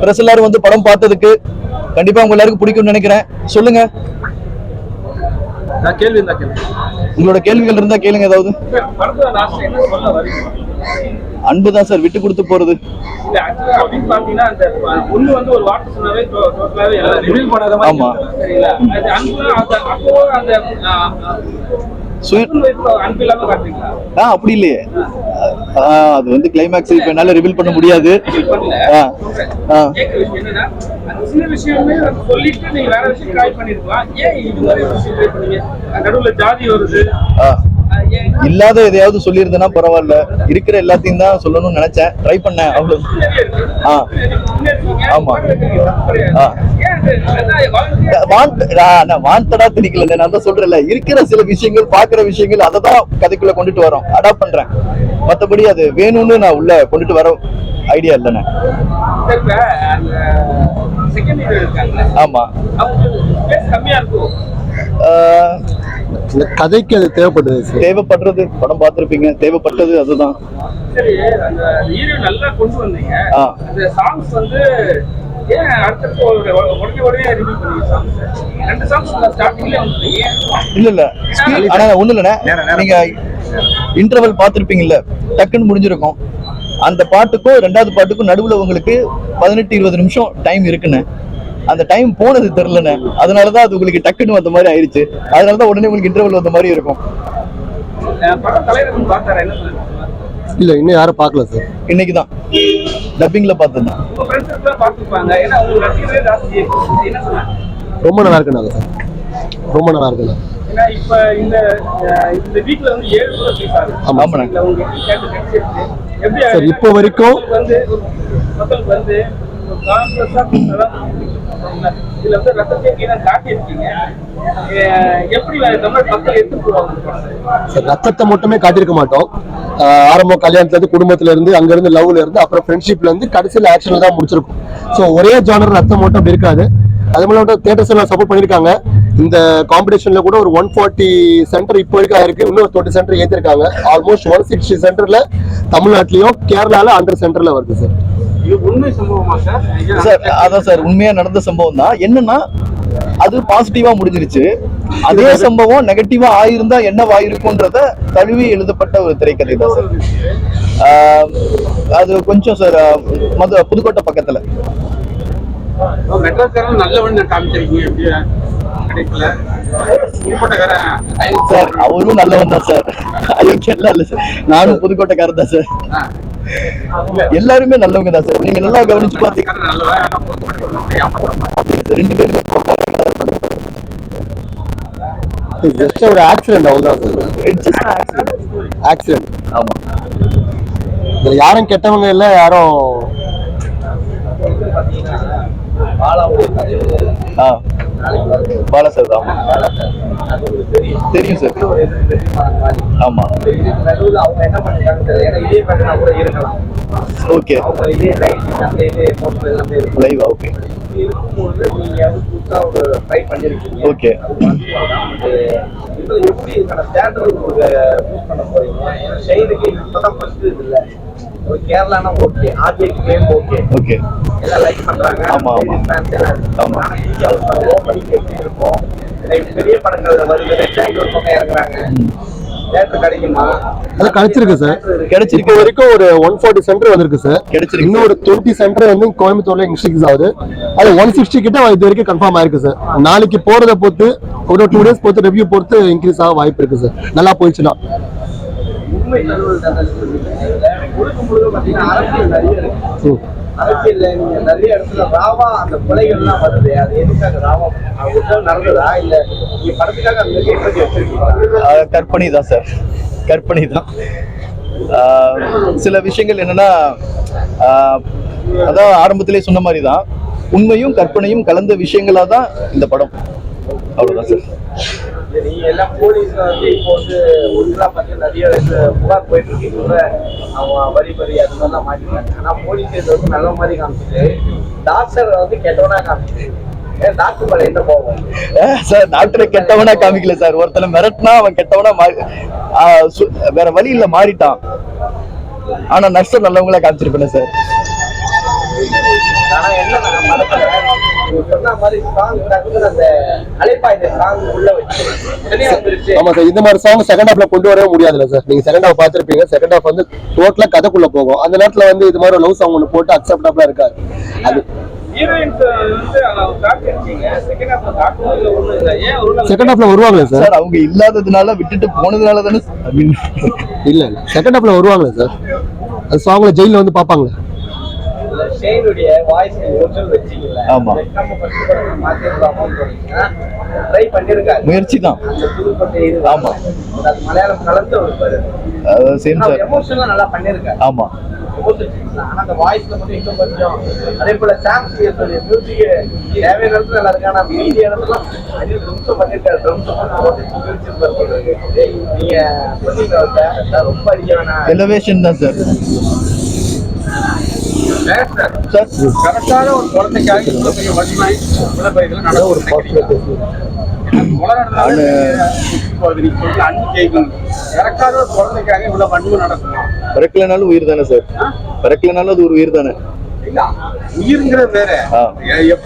Press எல்லாரும் வந்து படம் பார்த்ததுக்கு கண்டிப்பா உங்க எல்லாருக்கும் பிடிக்கும்னு நினைக்கிறேன். சொல்லுங்க, உங்களோட கேள்விகள் இருந்தா கேளுங்க. ஏதாவது அன்புதான் சார், விட்டு கொடுத்து போறது. ஆமா, அப்படி இல்லையே. அது வந்து கிளைமேக்ஸ் இப்ப என்னால ரிவீல் பண்ண முடியாது. இல்லாத எதையாவது சொல்லியிருந்தேன்னா பரவாயில்ல, இருக்கிற எல்லாத்தையும் தான் சொல்லணும்னு நினைச்சேன், ட்ரை பண்ணேன், அவ்வளவு. ஆமா, வாண்டடா திணிக்கல, நான் தான் சொல்றேன்ல, இருக்கிற சில விஷயங்கள், பாக்குற விஷயங்கள், அதை தான் கதைக்குள்ள கொண்டுட்டு வரோம், அடாப்ட் பண்றேன். மத்தபடி அது வேணும்னு நான் உள்ள கொண்டுட்டு வர ஐடியா இல்லைண்ணே. ஆமா, கதைக்கு அது தேவைப்படுறது படம் பார்த்திருப்பீங்க, தேவைப்பட்டது அதுதான். இல்ல இல்ல, ஆனா ஒண்ணு இல்லண்ணே, நீங்க இன்டர்வல் பார்த்திருப்பீங்கல்ல, டக்குன்னு முடிஞ்சிருக்கும். அந்த பாட்டுக்கும் ரெண்டாவது பாட்டுக்கும் நடுவுல உங்களுக்கு 18-20 நிமிஷம் டைம் இருக்குன்னு. அந்த டைம் போனது தெரியலண்ணே, அதனாலதான் அது உங்களுக்கு டக்குன்னு வந்த மாதிரி ஆயிடுச்சு. அதனாலதான் உடனே உங்களுக்கு இன்டர்வல் வந்த மாதிரி இருக்கும். இல்ல, இன்னும் யாரும் பார்க்கல சார். இன்னைக்குதான் டப்பிங்ல பார்த்தேன். ரொம்ப நல்லா இருக்குண்ணா சார், ரொம்ப நல்லா இருக்குண்ணா. சார் இப்போ வரைக்கும் ரத்தத்தை மட்டுமே காட்டியிருக்க மாட்டோம். ஆரம்ப கல்யாணத்துல இருந்து, குடும்பத்துல இருந்து, அங்க இருந்து லவ்ல இருந்து, அப்புறம் ஃப்ரெண்ட்ஷிப்ல இருந்து, கடைசியில் ஆக்ஷன்ல தான் முடிச்சிருக்கும். ஸோ ஒரே ஜானர் ரத்தம் மட்டும் அப்படி இருக்காது. அது மூலம் தியேட்டர்ஸ் எல்லாம் சப்போர்ட் பண்ணிருக்காங்க. இந்த காம்படிஷன்ல கூட ஒரு 140 சென்டர் இப்போ வரைக்கும் இருக்கு. இன்னும் 20 சென்டர் ஏற்றிருக்காங்க. ஆல்மோஸ்ட் 160 சென்டர்ல தமிழ்நாட்டிலையும் கேரளால 100 சென்டர்ல வருது சார். சார் அதான் சார், உண்மையா நடந்த சம்பவம் தான். என்னன்னா, அது பாசிட்டிவா முடிஞ்சிருச்சு. அதே சம்பவம் நெகட்டிவா ஆயிருந்தா என்னவாயிருக்கும்ன்றத தழுவி எழுதப்பட்ட ஒரு திரைக்கதை தான் சார். அது கொஞ்சம் சார் புதுக்கோட்டை பக்கத்துல. சார் அவரும் நல்லவன் தான் சார், இல்ல சார், நானும் புதுக்கோட்டைக்காரன் தான் சார். எல்லாருமே நல்லவங்க தான் சார். நீங்க நல்லா கவனிச்சு பாத்தீங்கன்னா 2 பேருமே ஜஸ்ட் ஒரு ஆக்சிடென்ட், அவ்வளவுதான் சார். ஆக்சிடென்ட். ஆமா, இதுல யாரும் கெட்டவங்க இல்ல, யாரும் பாலா சார் தான். தெரியும் சார். ஆமா, ஓகே, லைவ், ஓகே ஓகே. கேரளானா ஓகே, ஆர்ஜேக்கு கேம் ஓகே, ஓகே, எல்லாம் லைக் பண்றாங்க. ஆமா ஆமா ஆமா, இருக்கும். பெரிய படங்கள் வருது, ஒரு பக்கம் இறங்குறாங்க. அது கிடைச்சிருக்கு சார், கிடைச்சிருக்கு. இப்போ வரைக்கும் ஒரு 140 சென்டர் வந்திருக்கு சார், கிடைச்சிருக்கு. இன்னும் ஒரு 20 சென்டர் வந்து கோயம்புத்தூர்ல இன்ஸ்டிக்ஸ் ஆகுது. அது 160 கிட்ட இது வரைக்கும் கன்ஃபார்ம் ஆயிருக்கு சார். நாளைக்கு போறதை பொறுத்து, ஒரு 2 டேஸ் பொறுத்து, ரிவ்யூ பொறுத்து இன்க்ரீஸ் ஆக வாய்ப்பு இருக்கு சார், நல்லா போயிடுச்சுன்னா. உண்மை முழுக்க முழுக்க பாத்தீங்கன்னா அரசியல் நிறைய இருக்கு. அரசியல்ல நீங்க நிறைய இடத்துல ராவா அந்த கொலைகள்லாம் வருது. அது எதுக்காக ராவா நடந்ததா இல்ல நீங்க படத்துக்காக அந்த கேட்பதி வச்சிருக்கீங்களா? கற்பனை தான் சார், கற்பனை தான். சில விஷயங்கள் என்னன்னா, அதான் ஆரம்பத்திலே சொன்ன மாதிரி தான், உண்மையும் கற்பனையும் கலந்த விஷயங்களா தான் இந்த படம். அவ்வளவுதான் சார். நீங்க எல்லாம் போலீஸ் வந்து இப்போ வந்து ஒழுங்கா பார்த்து நிறைய புகார் போயிட்டு இருக்கீங்க. அவங்க வரி அது மாதிரிலாம் மாட்டிருக்காங்க. ஆனா போலீஸ் இது வந்து நல்ல மாதிரி காமிச்சிட்டு, டாக்டர் வந்து கெட்டவனா காமிச்சிட்டு, டாக்டர் மேல என்ன போகும் சார்? டாக்டரை கெட்டவனா காமிக்கல சார். ஒருத்தனை மிரட்டினா அவன் கெட்டவனா வேற வழி இல்ல மாறிட்டான். ஆனா நர்ஸ் நல்லவங்களா காமிச்சிருப்பேன் சார். மாதிரி சாங் அந்த அலைப்பாயுதே சாங் உள்ள வச்சு தனியா வந்துருச்சு. ஆமா சார், இந்த மாதிரி சாங் செகண்ட் ஹாஃப்ல கொண்டு வரவே முடியாதுல்ல சார். நீங்க செகண்ட் ஹாஃப் பாத்திருப்பீங்க, செகண்ட் ஹாஃப் வந்து டோட்டலா கதைக்குள்ள போகும். அந்த நேரத்துல வந்து இது மாதிரி லவ் சாங் ஒன்று போட்டு அக்செப்டபிளா இருக்காது. அது ஹீரோயின்ஸ் வந்து காட்டிருக்கீங்க, செகண்ட் ஹாஃப்ல காட்டுறது ஒண்ணு இல்ல. ஏன் ஒரு செகண்ட் ஹாஃப்ல வருவாங்களே சார்? சார் அவங்க இல்லாததுனால விட்டுட்டு போனதுனால தானே இல்ல செகண்ட் ஹாஃப்ல வருவாங்களே சார். அது சாங்ல ஜெயில வந்து பாப்பாங்களே. ஷேனுடைய வாய்ஸ் ஒரிஜினல் வெச்சீங்கல. ஆமா. நம்ம ஃபர்ஸ்ட் படம் மாத்திரலாம்னு சொன்னீங்க. ட்ரை பண்ணிருக்காங்க. முயற்சி தான். அந்த புதுப்பட்ட இது. ஆமா. அது மலையாளம் கலந்து வருது. Same sir. எமோஷனலா நல்லா பண்ணிருக்காங்க. ஆமா. ஆனா அந்த வாய்ஸ்ல மட்டும் இன்னும் கொஞ்சம் அதே போல சாம் சிஎஸ்ஓட மியூசிக் தேவையான இடத்துல நல்லா இருக்கு. ஆனா மீதி இடத்துல அது ட்ரம்ஸ் பண்ணிருக்காரு. ட்ரம்ஸ் போட்டு நீங்க சொன்னீங்க ரொம்ப அடிக்க வேணாம். எலிவேஷன் தான் சார். சார் கரெக்டான ஒரு குழந்தைக்காக இவ்வளவு பெரிய வலிமை இவ்வளவு பெரிய இதுல நடந்து ஒரு கரெக்டான ஒரு குழந்தைக்காக இவ்வளவு வன்மை நடக்கும். பிறக்கலனாலும் உயிர் தானே சார். பிறக்கலனாலும் அது ஒரு உயிர் தானே. உயிருங்கிறது வேற.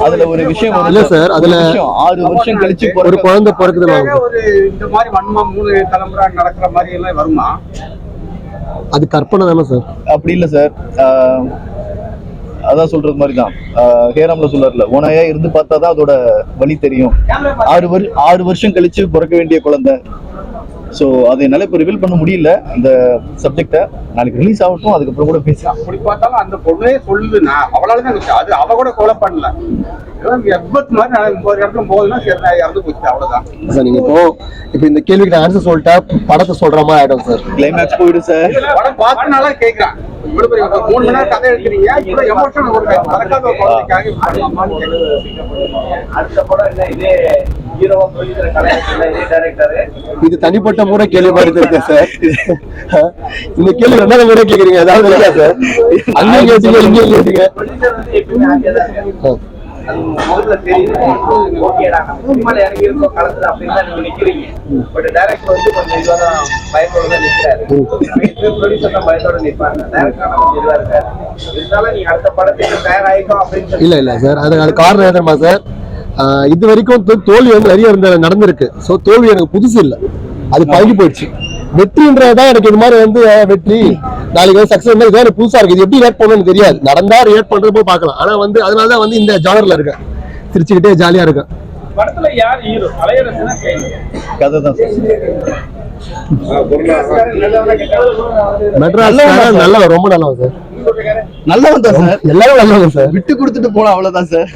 அதுல ஒரு விஷயம் இல்ல சார், அதுல 6 வருஷம் கழிச்சு ஒரு குழந்தை பிறக்குது. ஒரு இந்த மாதிரி வன்மம் 3 தலைமுறை நடக்கிற மாதிரி எல்லாம் வருமா? அது கற்பனை தானே சார். அப்படி இல்ல சார். அதான் சொல்றது மாதிரி தான் ஹேராம்ல சொல்றாருல, உனையா இருந்து பார்த்தாதான் அதோட வலி தெரியும். 6 வருஷம் கழிச்சு பிறக்க வேண்டிய குழந்தை. ஸோ அதை என்னால் இப்போ ரிவீல் பண்ண முடியல இந்த சப்ஜெக்டை. நாளைக்கு ரிலீஸ் ஆகட்டும், அதுக்கப்புறம் கூட பேசலாம். அப்படி பார்த்தாலும் அந்த பொண்ணே சொல்லுதுன்னா அவளால தான் இருந்துச்சு. அது அவ கூட கொலை பண்ணல. எவ்வளவு மாதிரி ஒரு இடத்துல போகுதுன்னா சரி இறந்து போச்சு, அவ்வளவுதான் சார். நீங்க இப்போ இந்த கேள்விக்கு நான் ஆன்சர் சொல்லிட்டா படத்தை சொல்ற மாதிரி ஆயிடும் சார். கிளைமேக்ஸ் போயிடும் சார். படம் பார்த்தனால கேட்கிறேன். இவ்வளவு பெரிய 3 மணி நேரம் கதை எடுக்கிறீங்க, இவ்வளவு எமோஷனல் ஒரு மறக்காத ஒரு குழந்தைக்காக அடுத்த படம் என்ன இதே ஹீரோவா போயிடுற கதை இதே டைரக்டர். இது தனிப்பட்ட முறை கேள்விப்பட்டிருக்கேன் சார். இந்த கேள்வி 2வது முறை கேக்குறீங்க. ஏதாவது இருக்கா சார்? அங்கே கேட்டீங்க, இங்கே கேட்டீங்க. ப்ரொடியூசர் வந்து எப்பவுமே ஆகியா தான் இருக்காரு. அது முதல்ல தெரியுது. ஓகேடா நம்ம சினிமால இறங்கி இருக்கோம் களத்துல அப்படின்னு தான் நீங்க நிக்கிறீங்க. பட் டைரக்டர் வந்து கொஞ்சம் இதுவாதான் பயத்தோட தான் நிக்கிறாரு. ப்ரொடியூசர் தான் பயத்தோட நிற்பாங்க. டைரக்டர் கொஞ்சம் இதுவா இருக்காரு. இருந்தாலும் நீங்க அடுத்த படத்துக்கு தயாராகிக்கும் அப்படின்னு இல்ல சார். அது காரணம் எதுமா சார்? இது வரைக்கும் தோல்வி வந்து நிறைய நடந்திருக்கு. ஸோ தோல்வி எனக்கு புதுசு இல்லை, அது பழகி போயிடுச்சு. வெற்றின்றதான் எனக்கு இது மாதிரி வந்து வெற்றி நாளைக்கு வந்து சக்சஸ் இதான் எனக்கு புதுசா இருக்கு. இது எப்படி ரியாக்ட் பண்ணணும்னு தெரியாது. நடந்தா ரியாக்ட் பண்றப்போ பார்க்கலாம். ஆனா வந்து அதனாலதான் வந்து இந்த ஜானர்ல இருக்கேன், சிரிச்சுக்கிட்டே ஜாலியா இருக்கேன். படத்துல யார் ஹீரோ? அலையரசனா கதை தான் சார். மெட்ராஸ் நல்லவன், ரொம்ப நல்லவன் சார். நல்லவன் தான் சார். எல்லாரும் நல்லவன் சார். விட்டு கொடுத்துட்டு போலாம், அவ்வளவுதான் சார்.